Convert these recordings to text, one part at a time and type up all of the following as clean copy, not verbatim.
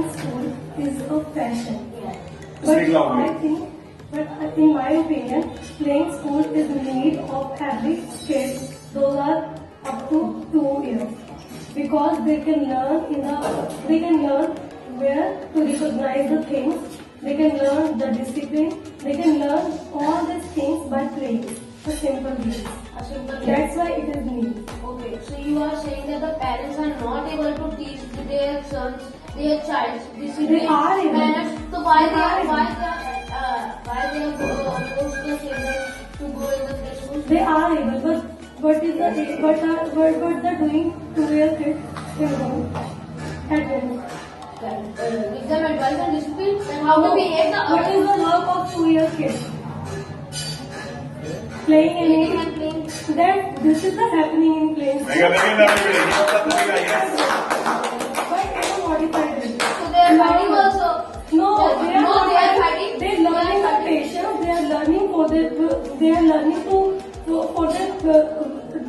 playing school is a fashion. Yeah. But Speak loudly. in my opinion, playing school is need of every kid. Those are up to 2 years because they can learn where to recognize the things. They can learn the discipline. They can learn all these things by playing a simple game. A simple game. That's why it is need. Okay, so you are saying that the parents are not able to teach their sons, their child discipline, They are able. manners. So why They they are are able. forced the children to go in the play school? They are able, but what they're doing to their kids in home at home. Give them advice on discipline and how to behave the What is the work of 2 year kid? Playing in eating it. and playing. That this is the happening in playing. Venga, venga, venga, yes. Why can you modify this? So they are fighting also. No, they are No, not they are fighting. They are learning the patience. They are learning for the. They are learning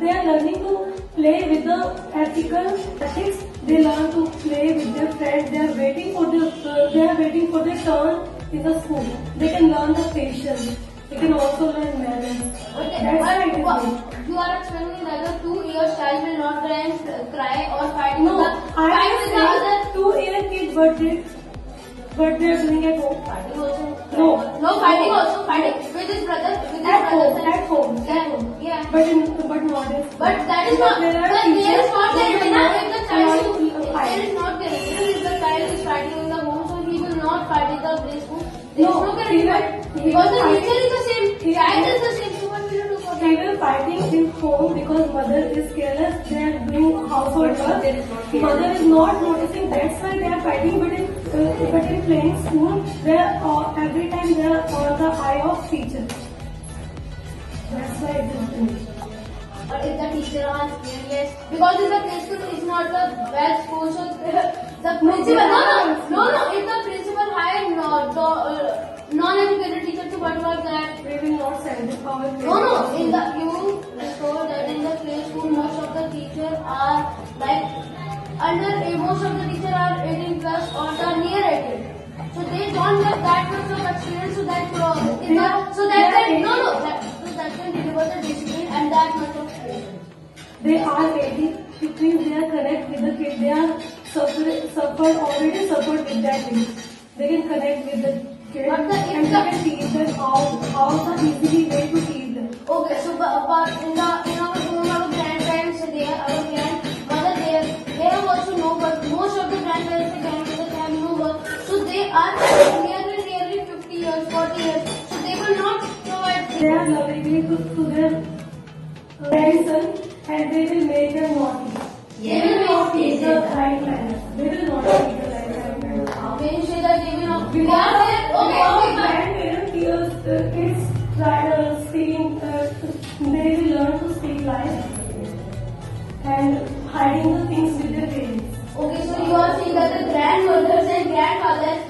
they are learning to play with the ethics. They learn to play with their friends. They are waiting for their turn in the school. They can learn the patience. They can also learn manners. That's why it is good. You are explaining that a 2 years child will not cry or fight No, with the I fight am with the other. saying 2 year kid but they are doing at home. Fighting also. No. No fighting also. Fighting with his brother. With his At home, brothers. at home, Yeah, at home. yeah. But not in school. But that is Because not. there are But there teachers is not who guarantee will that if the child allow you to is fight. there is not guarantee if the child is fighting in the home, so he will not fight in the play school. There is No, no guarantee. he But will because the fight. nature is the same, He child will- is the same. So what will you do for They that? will fighting in home because mother is careless. They are doing household work. Mother is not noticing. That's why they are fighting. But in playing school, they are every time they are on the eye of teacher. That's why it is good. But if the teacher are careless, because if the play school is not the best school, so the principal, if the principal hire non-educated teacher, so what was that? They will not send it. How will they- In the you told that in the play school most of the teachers are like most of the teachers are 18 plus or the near 18. So they don't have that much of experience so that so that can deliver the discipline and that much of experience. They are ready. It means they are connect with the kid. They are already suffered with that thing. They can connect with the kid But the- and they can teach them how the easily way to teach them. Okay, so but in our home, our grandparents are there, our grandmother there, they have also no work. Most of the grandparents and grandmothers have no work. So they are nearly 50 years, 40 years. So they will not provide. They are loving to their grandson and they will make them naughty. They They will will not not teach teach the them. right manner. They will not teach the right manner. How can you say that they will not? Because Okay, fine. grandparents hears kids try speaking, they will learn to speak lies and hiding the things with their parents. Okay, so you are saying that the grandmothers and grandfathers